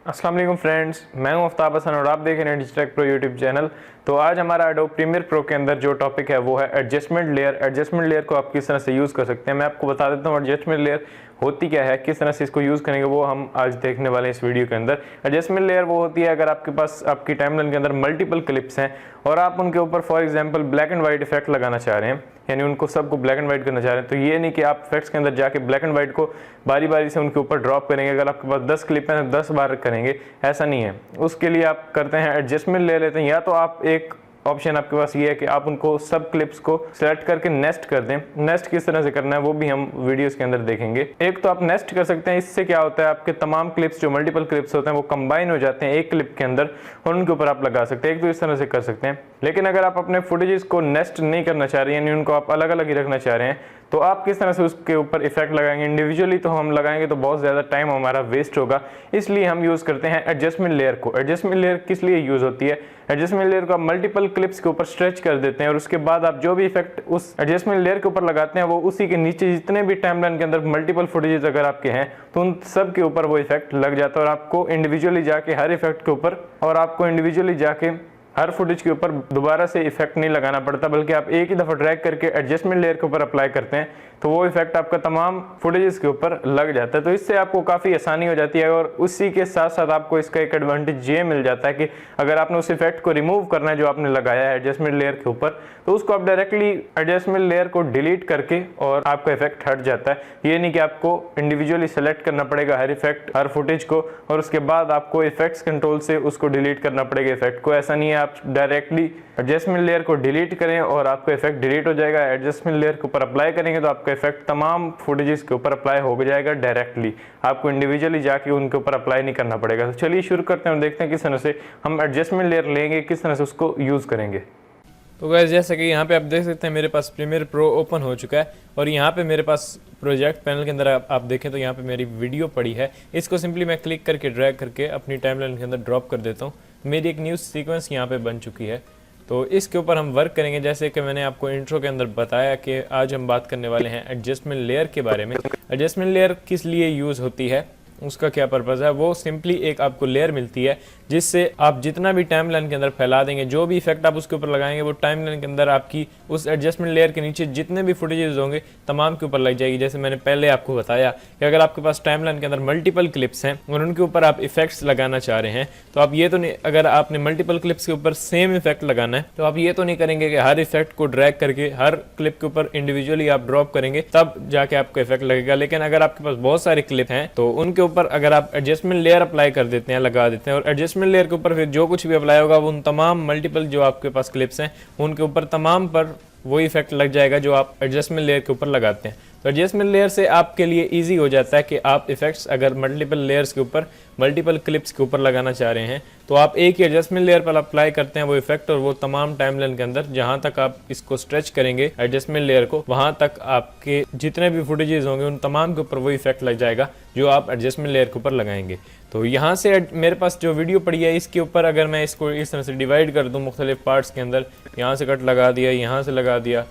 अस्सलाम वालेकुम फ्रेंड्स, मैं हूं आफ्ताब हसन और आप देख रहे हैं डिजिटेक प्रो यूट्यूब चैनल। तो आज हमारा एडोब प्रीमियर प्रो के अंदर जो टॉपिक है वो है एडजस्टमेंट लेयर। एडजस्टमेंट लेयर को आप किस तरह से यूज़ कर सकते हैं, मैं आपको बता देता हूँ एडजस्टमेंट लेयर होती क्या है, किस तरह से इसको यूज़ करेंगे वो हम आज देखने वाले हैं इस वीडियो के अंदर। एडजस्टमेंट लेयर वो होती है अगर आपके पास आपकी टाइमलाइन के अंदर मल्टीपल क्लिप्स हैं और आप उनके ऊपर for example black and white effect लगाना चाह रहे हैं, यानी उनको सबको ब्लैक एंड वाइट करना चाह रहे हैं। तो ये नहीं कि आप इफेक्ट्स के अंदर जाके ब्लैक एंड वाइट को बारी बारी से उनके ऊपर ड्रॉप करेंगे। अगर आपके पास 10 क्लिप हैं तो 10 बार करेंगे, ऐसा नहीं है। उसके लिए आप करते हैं एडजस्टमेंट ले लेते हैं, या तो आप एक ऑप्शन आपके पास ये है कि आप उनको सब क्लिप्स को सिलेक्ट करके नेस्ट कर दें। नेस्ट किस तरह से करना है वो भी हम वीडियोस के अंदर देखेंगे। एक तो आप नेस्ट कर सकते हैं, इससे क्या होता है आपके तमाम क्लिप्स जो मल्टीपल क्लिप्स होते हैं वो कंबाइन हो जाते हैं एक क्लिप के अंदर और उनके ऊपर आप लगा सकते हैं। एक तो इस तरह से कर सकते हैं, लेकिन अगर आप अपने फुटेजेस को नेस्ट नहीं करना चाह रहे हैं, यानी उनको आप अलग अलग ही रखना चाह रहे हैं, तो आप किस तरह से उसके ऊपर इफेक्ट लगाएंगे। इंडिविजुअली तो हम लगाएंगे तो बहुत ज़्यादा टाइम हमारा वेस्ट होगा, इसलिए हम यूज़ करते हैं एडजस्टमेंट लेयर को। एडजस्टमेंट लेयर किस लिए यूज़ होती है, एडजस्टमेंट लेयर को आप मल्टीपल क्लिप्स के ऊपर स्ट्रेच कर देते हैं और उसके बाद आप जो भी इफेक्ट उस एडजस्टमेंट लेयर के ऊपर लगाते हैं वो उसी के नीचे जितने भी टाइमलाइन के अंदर मल्टीपल फुटेजेस अगर आपके हैं तो उन सब के ऊपर वो इफेक्ट लग जाता है और आपको इंडिविजुअली जाके हर इफेक्ट के ऊपर और आपको इंडिविजुअली जाके हर फुटेज के ऊपर दोबारा से इफेक्ट नहीं लगाना पड़ता, बल्कि आप एक ही दफ़ा ड्रैग करके एडजस्टमेंट लेयर के ऊपर अप्लाई करते हैं तो वो इफेक्ट आपका तमाम फुटेजेस के ऊपर लग जाता है। तो इससे आपको काफ़ी आसानी हो जाती है और उसी के साथ साथ आपको इसका एक एडवांटेज ये मिल जाता है कि अगर आपने उस इफेक्ट को रिमूव करना है जो आपने लगाया है एडजस्टमेंट लेयर के ऊपर, तो उसको आप डायरेक्टली एडजस्टमेंट लेयर को डिलीट करके और आपका इफेक्ट हट जाता है। ये नहीं कि आपको इंडिविजुअली सेलेक्ट करना पड़ेगा हर इफेक्ट हर फुटेज को और उसके बाद आपको इफेक्ट्स कंट्रोल से उसको डिलीट करना पड़ेगा इफेक्ट को। ऐसा नहीं है, आप डायरेक्टली एडजस्टमेंट लेयर को डिलीट करें और आपका इफेक्ट डिलीट हो जाएगा। एडजस्टमेंट लेयर के ऊपर अप्लाई करेंगे तो आपका इफेक्ट तमाम फुटेजेस के ऊपर अप्लाई हो जाएगा डायरेक्टली, आपको इंडिविजुअली जाके उनके ऊपर अप्लाई नहीं करना पड़ेगा। तो चलिए शुरू करते हैं और देखते हैं किस तरह से हम एडजस्टमेंट लेयर लेंगे, किस तरह से उसको यूज़ करेंगे। तो गाइस जैसा कि यहाँ पे आप देख सकते हैं मेरे पास प्रीमियर प्रो ओपन हो चुका है और यहाँ पे मेरे पास प्रोजेक्ट पैनल के अंदर आप देखें तो यहाँ पे मेरी वीडियो पड़ी है। इसको सिंपली मैं क्लिक करके ड्रैग करके अपनी टाइमलाइन के अंदर ड्रॉप कर देता हूँ। मेरी एक न्यूज़ सीक्वेंस यहाँ पे बन चुकी है, तो इसके ऊपर हम वर्क करेंगे। जैसे कि मैंने आपको इंट्रो के अंदर बताया कि आज हम बात करने वाले हैं एडजस्टमेंट लेयर के बारे में। एडजस्टमेंट लेयर किस लिए यूज़ होती है, उसका क्या पर्पज़ है। वो सिंपली एक आपको लेयर मिलती है जिससे आप जितना भी टाइमलाइन के अंदर फैला देंगे, जो भी इफेक्ट आप उसके ऊपर लगाएंगे वो टाइमलाइन के अंदर आपकी उस एडजस्टमेंट लेयर के नीचे जितने भी फुटेजेस होंगे तमाम के ऊपर लग जाएगी। जैसे मैंने पहले आपको बताया कि अगर आपके पास टाइमलाइन के अंदर मल्टीपल क्लिप्स हैं और उनके ऊपर आप इफेक्ट्स लगाना चाह रहे हैं तो आप ये तो नहीं, अगर आपने मल्टीपल क्लिप्स के ऊपर सेम इफेक्ट लगाना है तो आप ये तो नहीं करेंगे कि हर इफेक्ट को ड्रैग करके हर क्लिप के ऊपर इंडिविजुअली आप ड्रॉप करेंगे तब जाके आपको इफेक्ट लगेगा। लेकिन अगर आपके पास बहुत सारे क्लिप हैं तो उनके ऊपर अगर आप एडजस्टमेंट लेयर अप्लाई कर देते हैं, लगा देते हैं और एडजस्टमेंट लेयर के ऊपर फिर जो कुछ भी अप्लाई होगा वो उन तमाम मल्टीपल जो आपके पास क्लिप्स हैं उनके ऊपर तमाम पर वो इफेक्ट लग जाएगा जो आप एडजस्टमेंट लेयर के ऊपर लगाते हैं। तो एडजस्टमेंट लेयर से आपके लिए इजी हो जाता है कि आप इफेक्ट्स अगर मल्टीपल लेयर्स के ऊपर मल्टीपल क्लिप्स के ऊपर लगाना चाह रहे हैं तो आप एक ही एडजस्टमेंट लेयर पर अप्लाई करते हैं वो इफेक्ट और वो तमाम टाइमलाइन के अंदर जहां तक आप इसको स्ट्रेच करेंगे एडजस्टमेंट लेयर को वहां तक आपके जितने भी फुटेजेस होंगे उन तमाम के ऊपर वो इफेक्ट लग जाएगा जो आप एडजस्टमेंट लेयर के ऊपर लगाएंगे। तो यहाँ से मेरे पास जो वीडियो पड़ी है इसके ऊपर अगर मैं इसको इस तरह से डिवाइड कर दूँ मुख्तलिफ पार्ट्स के अंदर, यहाँ से कट लगा दिया, यहाँ से लगा दिया,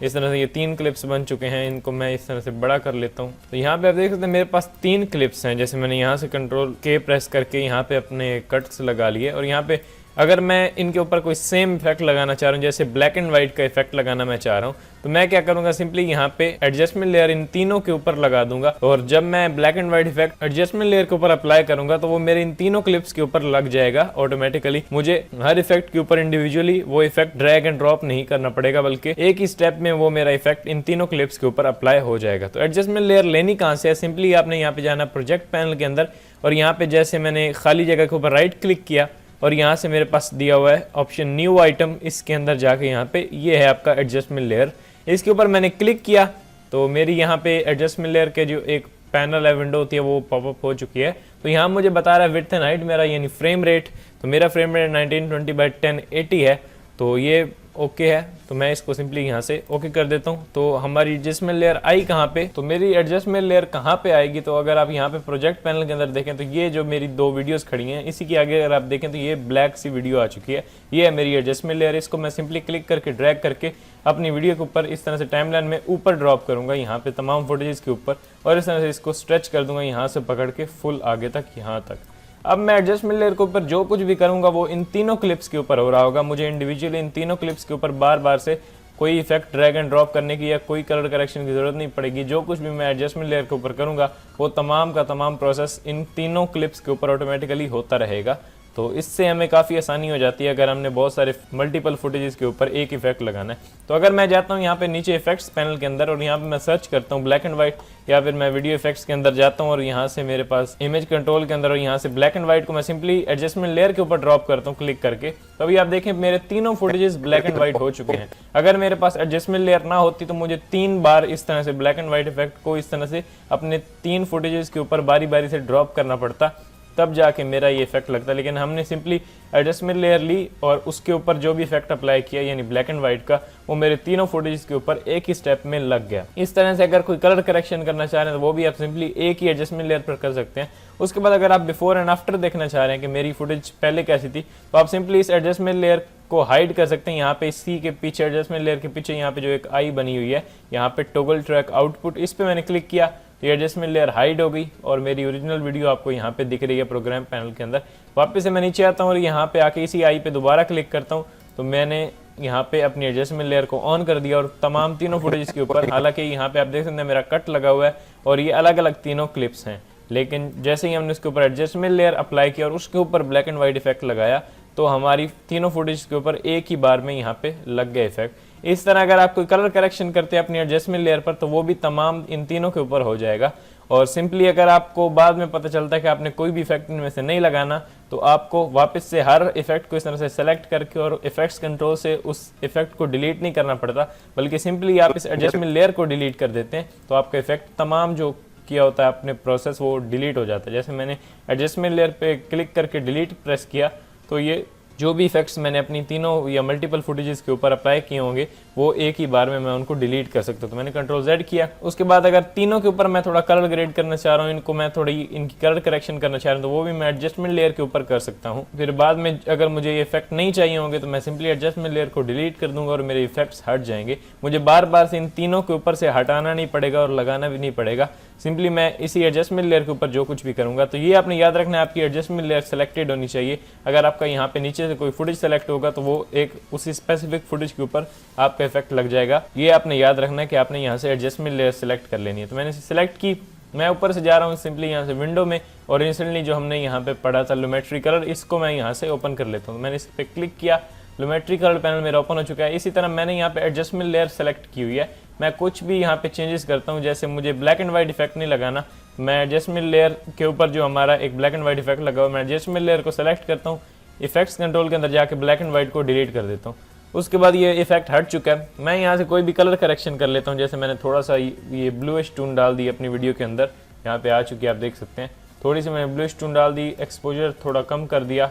इस तरह से ये 3 क्लिप्स बन चुके हैं। इनको मैं इस तरह से बड़ा कर लेता हूँ। तो यहाँ पे आप देख सकते हैं मेरे पास 3 क्लिप्स हैं। जैसे मैंने यहाँ से कंट्रोल के प्रेस करके यहाँ पे अपने कट्स लगा लिए और यहाँ पे अगर मैं इनके ऊपर कोई सेम इफेक्ट लगाना चाह रहा हूँ, जैसे ब्लैक एंड व्हाइट का इफेक्ट लगाना मैं चाह रहा हूँ, तो मैं क्या करूँगा, सिंपली यहाँ पे एडजस्टमेंट लेयर इन तीनों के ऊपर लगा दूंगा और जब मैं black and white effect adjustment layer के ऊपर अप्लाई करूंगा तो वो मेरे इन तीनों क्लिप्स के ऊपर लग जाएगा ऑटोमेटिकली। मुझे हर इफेक्ट के ऊपर इंडिविजुअली वो इफेक्ट ड्रैग एंड ड्रॉप नहीं करना पड़ेगा, बल्कि एक ही स्टेप में वो मेरा इफेक्ट इन तीनों क्लिप्स के ऊपर अप्लाई हो जाएगा। तो एडजस्टमेंट लेयर लेनी कहाँ से है, सिंपली आपने यहाँ पे जाना प्रोजेक्ट पैनल के अंदर और यहाँ पे जैसे मैंने खाली जगह के ऊपर राइट क्लिक किया और यहाँ से मेरे पास दिया हुआ है ऑप्शन न्यू आइटम, इसके अंदर जाके यहाँ पे ये है आपका एडजस्टमेंट लेयर। इसके ऊपर मैंने क्लिक किया तो मेरी यहाँ पे एडजस्टमेंट लेयर के जो एक पैनल है विंडो होती है वो पॉपअप हो चुकी है। तो यहाँ मुझे बता रहा है विड्थ एंड हाइट मेरा यानी फ्रेम रेट, तो मेरा फ्रेम रेट 1920x1080 है, तो ये ओके है। तो मैं इसको सिंपली यहाँ से ओके कर देता हूँ। तो हमारी एडजस्टमेंट लेयर आई कहाँ पे, तो मेरी एडजस्टमेंट लेयर कहाँ पे आएगी, तो अगर आप यहाँ पे प्रोजेक्ट पैनल के अंदर देखें तो ये जो मेरी 2 वीडियोस खड़ी हैं इसी के आगे अगर आप देखें तो ये ब्लैक सी वीडियो आ चुकी है, ये है मेरी एडजस्टमेंट लेयर। इसको मैं सिंपली क्लिक करके ड्रैग करके अपनी वीडियो के ऊपर इस तरह से टाइमलाइन में ऊपर ड्रॉप करूँगा यहाँ पे तमाम फुटेजेस के ऊपर और इस तरह से इसको स्ट्रेच कर दूंगा यहाँ से पकड़ के फुल आगे तक यहाँ तक। अब मैं एडजस्टमेंट लेयर के ऊपर जो कुछ भी करूंगा वो इन तीनों क्लिप्स के ऊपर हो रहा होगा। मुझे इंडिविजुअली इन तीनों क्लिप्स के ऊपर बार बार से कोई इफेक्ट ड्रैग एंड ड्रॉप करने की या कोई कलर करेक्शन की जरूरत नहीं पड़ेगी। जो कुछ भी मैं एडजस्टमेंट लेयर के ऊपर करूंगा वो तमाम का तमाम प्रोसेस इन तीनों क्लिप्स के ऊपर ऑटोमेटिकली होता रहेगा। तो इससे हमें काफ़ी आसानी हो जाती है अगर हमने बहुत सारे मल्टीपल फुटेजेस के ऊपर एक इफेक्ट लगाना है। तो अगर मैं जाता हूँ यहाँ पे नीचे इफेक्ट्स पैनल के अंदर और यहाँ पे मैं सर्च करता हूँ ब्लैक एंड व्हाइट, या फिर मैं वीडियो इफेक्ट्स के अंदर जाता हूँ और यहाँ से मेरे पास इमेज कंट्रोल के अंदर और यहाँ से ब्लैक एंड व्हाइट को मैं सिंपली एडजस्टमेंट लेयर के ऊपर ड्रॉप करता हूँ क्लिक करके। तो अभी आप देखें मेरे तीनों फुटेजेस ब्लैक एंड व्हाइट हो चुके हैं। अगर मेरे पास एडजस्टमेंट लेयर ना होती तो मुझे 3 बार इस तरह से ब्लैक एंड व्हाइट इफेक्ट को इस तरह से अपने 3 फुटेजेस के ऊपर बारी बारी से ड्रॉप करना पड़ता, तब जाके मेरा ये इफेक्ट लगता। लेकिन हमने सिंपली एडजस्टमेंट लेयर ली और उसके ऊपर जो भी इफेक्ट अप्लाई किया यानी ब्लैक एंड व्हाइट का, वो मेरे तीनों फुटेज के ऊपर एक ही स्टेप में लग गया। इस तरह से अगर कोई कलर करेक्शन करना चाह रहे हैं तो वो भी आप सिंपली एक ही एडजस्टमेंट लेयर पर कर सकते हैं। उसके बाद अगर आप बिफोर एंड आफ्टर देखना चाह रहे हैं कि मेरी फुटेज पहले कैसी थी, तो आप सिंपली इस एडजस्टमेंट लेयर को हाइड कर सकते हैं। यहाँ पे सी के पीछे एडजस्टमेंट लेयर के पीछे यहाँ पे जो एक आई बनी हुई है, यहाँ पे टॉगल ट्रैक आउटपुट, इस पे मैंने क्लिक किया तो एडजस्टमेंट लेयर हाइड हो गई और मेरी ओरिजिनल वीडियो आपको यहाँ पे दिख रही है प्रोग्राम पैनल के अंदर। वापस से मैं नीचे आता हूँ और यहाँ पे आके इसी आई पे दोबारा क्लिक करता हूँ तो मैंने यहाँ पे अपनी एडजस्टमेंट लेयर को ऑन कर दिया और तमाम तीनों फुटेज के ऊपर, हालांकि यहाँ पे आप देख सकते हैं मेरा कट लगा हुआ है और ये अलग अलग तीनों क्लिप्स हैं, लेकिन जैसे ही हमने उसके ऊपर एडजस्टमेंट लेयर अप्लाई किया और उसके ऊपर ब्लैक एंड व्हाइट इफेक्ट लगाया तो हमारी तीनों फुटेज के ऊपर एक ही बार में यहाँ पे लग गया इफेक्ट। इस तरह अगर आप कोई कलर करेक्शन करते हैं अपनी एडजस्टमेंट लेयर पर तो वो भी तमाम इन तीनों के ऊपर हो जाएगा। और सिंपली अगर आपको बाद में पता चलता है कि आपने कोई भी इफेक्ट इनमें से नहीं लगाना तो आपको वापस से हर इफेक्ट को इस तरह से सेलेक्ट करके और इफेक्ट्स कंट्रोल से उस इफेक्ट को डिलीट नहीं करना पड़ता, बल्कि सिंपली आप इस एडजस्टमेंट लेयर को डिलीट कर देते हैं तो आपका इफेक्ट तमाम जो किया होता है अपने प्रोसेस वो डिलीट हो जाता है। जैसे मैंने एडजस्टमेंट लेयर पे क्लिक करके डिलीट प्रेस किया तो ये जो भी इफेक्ट्स मैंने अपनी तीनों या मल्टीपल फुटेजेस के ऊपर अप्लाई किए होंगे वो एक ही बार में मैं उनको डिलीट कर सकता हूँ। तो मैंने कंट्रोल Z किया। उसके बाद अगर तीनों के ऊपर मैं थोड़ा कलर ग्रेड करना चाह रहा हूँ, इनको मैं थोड़ी इनकी कलर करेक्शन करना चाह रहा हूँ तो वो भी मैं एडजस्टमेंट लेयर के ऊपर कर सकता हूँ। फिर बाद में अगर मुझे ये इफेक्ट नहीं चाहिए होंगे तो मैं सिंपली एडजस्टमेंट लेयर को डिलीट कर दूंगा और मेरे इफेक्ट्स हट जाएंगे। मुझे बार बार से इन तीनों के ऊपर से हटाना नहीं पड़ेगा और लगाना भी नहीं पड़ेगा, सिंपली मैं इसी एडजस्टमेंट लेयर के ऊपर जो कुछ भी करूंगा। तो ये आपने याद रखना है, आपकी एडजस्टमेंट लेयर सेलेक्टेड होनी चाहिए। अगर आपका यहाँ पे नीचे से कोई फुटेज सेलेक्ट होगा तो वो एक उसी स्पेसिफिक फुटेज के ऊपर आपका इफेक्ट लग जाएगा। ये आपने याद रखना है कि आपने यहाँ से एडजस्टमेंट लेयर सेलेक्ट कर लेनी है। तो मैंने सेलेक्ट की, मैं ऊपर से जा रहा हूँ सिंपली यहाँ से विंडो में और इंस्टेंटली जो हमने यहाँ पे पढ़ा था लुमेट्री कलर, इसको मैं यहाँ से ओपन कर लेता हूँ। मैंने इस पर क्लिक किया, लुमेट्री कलर पैनल मेरा ओपन हो चुका है। इसी तरह मैंने यहाँ पे एडजस्टमेंट लेयर सेलेक्ट की हुई है। मैं कुछ भी यहाँ पे चेंजेस करता हूँ, जैसे मुझे ब्लैक एंड व्हाइट इफेक्ट नहीं लगाना, मैं एडजस्टमेंट लेयर के ऊपर जो हमारा एक ब्लैक एंड व्हाइट इफेक्ट लगा हुआ, मैं एडजस्टमेंट लेयर को सेलेक्ट करता हूँ, इफेक्ट्स कंट्रोल के अंदर जाके ब्लैक एंड व्हाइट को डिलीट कर देता हूँ। उसके बाद ये इफेक्ट हट चुका है। मैं यहाँ से कोई भी कलर करेक्शन कर लेता हूँ, जैसे मैंने थोड़ा सा ये ब्लूइश टून डाल दी अपनी वीडियो के अंदर, यहाँ पे आ चुकी है आप देख सकते हैं। थोड़ी सी मैंने ब्लूइश टून डाल दी, एक्सपोजर थोड़ा कम कर दिया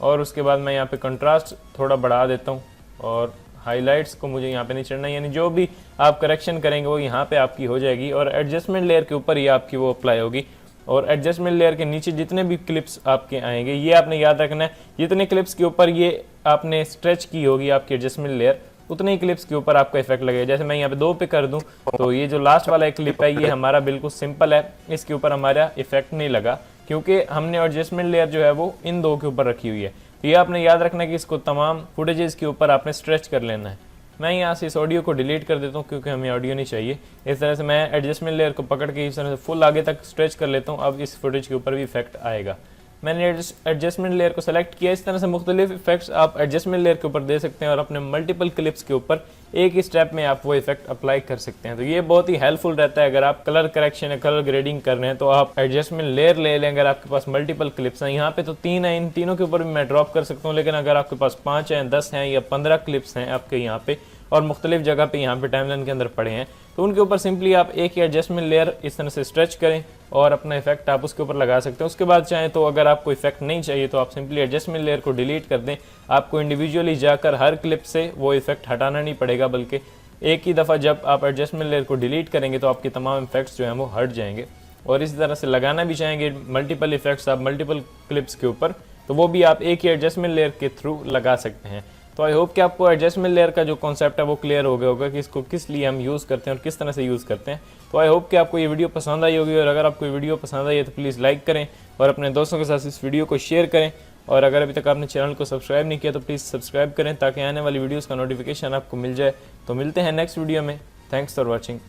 और उसके बाद मैं यहाँ पे कंट्रास्ट थोड़ा बढ़ा देता हूँ और हाइलाइट्स को मुझे यहाँ पे नहीं चढ़ना, यानी जो भी आप करेक्शन करेंगे वो यहाँ पे आपकी हो जाएगी और एडजस्टमेंट लेयर के ऊपर ही आपकी वो अप्लाई होगी। और एडजस्टमेंट लेयर के नीचे जितने भी क्लिप्स आपके आएंगे ये आपने याद रखना है, जितने क्लिप्स के ऊपर ये आपने स्ट्रेच की होगी आपकी एडजस्टमेंट लेयर, उतने ही क्लिप्स के ऊपर आपका इफेक्ट लगेगा। जैसे मैं यहाँ पे 2 पे कर दूं तो ये जो लास्ट वाला एक क्लिप है ये हमारा बिल्कुल सिंपल है, इसके ऊपर हमारा इफेक्ट नहीं लगा क्योंकि हमने एडजस्टमेंट लेयर जो है वो इन 2 के ऊपर रखी हुई है। तो ये आपने याद रखना है कि इसको तमाम फुटेजेस के ऊपर आपने स्ट्रेच कर लेना है। मैं यहाँ से इस ऑडियो को डिलीट कर देता हूँ क्योंकि हमें ऑडियो नहीं चाहिए। इस तरह से मैं एडजस्टमेंट लेयर को पकड़ के इस तरह से फुल आगे तक स्ट्रेच कर लेता हूँ। अब इस फुटेज के ऊपर भी इफेक्ट आएगा। मैंने एडजस्टमेंट लेयर को सेलेक्ट किया। इस तरह से मुख्तलिफ इफेक्ट्स आप एडजस्टमेंट लेयर के ऊपर दे सकते हैं और अपने मल्टीपल क्लिप्स के ऊपर एक ही स्टेप में आप वो इफेक्ट अप्लाई कर सकते हैं। तो ये बहुत ही हेल्पफुल रहता है अगर आप कलर करेक्शन या कलर ग्रेडिंग कर रहे हैं तो आप एडजस्टमेंट लेयर ले लें। अगर आपके पास मल्टीपल क्लिप्स हैं, यहाँ पे तो 3 हैं, इन तीनों के ऊपर भी मैं ड्रॉप कर सकता हूँ, लेकिन अगर आपके पास 5 हैं, 10 हैं या 15 क्लिप्स हैं आपके यहाँ पे और मुख्तलिफ जगह पे यहाँ पे टाइमलाइन के अंदर पड़े हैं, तो उनके ऊपर सिंपली आप एक ही एडजस्टमेंट लेयर इस तरह से स्ट्रेच करें और अपना इफेक्ट आप उसके ऊपर लगा सकते हैं। उसके बाद चाहें तो अगर आपको इफेक्ट नहीं चाहिए तो आप सिंपली एडजस्टमेंट लेयर को डिलीट कर दें। आपको इंडिविजुअली जाकर हर क्लिप से वो इफेक्ट हटाना नहीं पड़ेगा, बल्कि एक ही दफ़ा जब आप एडजस्टमेंट लेयर को डिलीट करेंगे तो आपके तमाम इफेक्ट्स जो हैं वो हट जाएंगे। और इसी तरह से लगाना भी चाहेंगे मल्टीपल इफेक्ट्स आप मल्टीपल क्लिप्स के ऊपर, तो वो भी आप एक ही एडजस्टमेंट लेयर के थ्रू लगा सकते हैं। तो आई होप कि आपको एडजस्टमेंट लेयर का जो कॉन्सेप्ट है वो क्लियर हो गया होगा कि इसको किस लिए हम यूज़ करते हैं और किस तरह से यूज़ करते हैं। तो आई होप कि आपको ये वीडियो पसंद आई होगी, और अगर आपको ये वीडियो पसंद आई है तो प्लीज़ लाइक करें और अपने दोस्तों के साथ इस वीडियो को शेयर करें। और अगर अभी तक आपने चैनल को सब्सक्राइब नहीं किया तो प्लीज़ सब्सक्राइब करें ताकि आने वाली वीडियोज़ का नोटिफिकेशन आपको मिल जाए। तो मिलते हैं नेक्स्ट वीडियो में। Thanks for watching.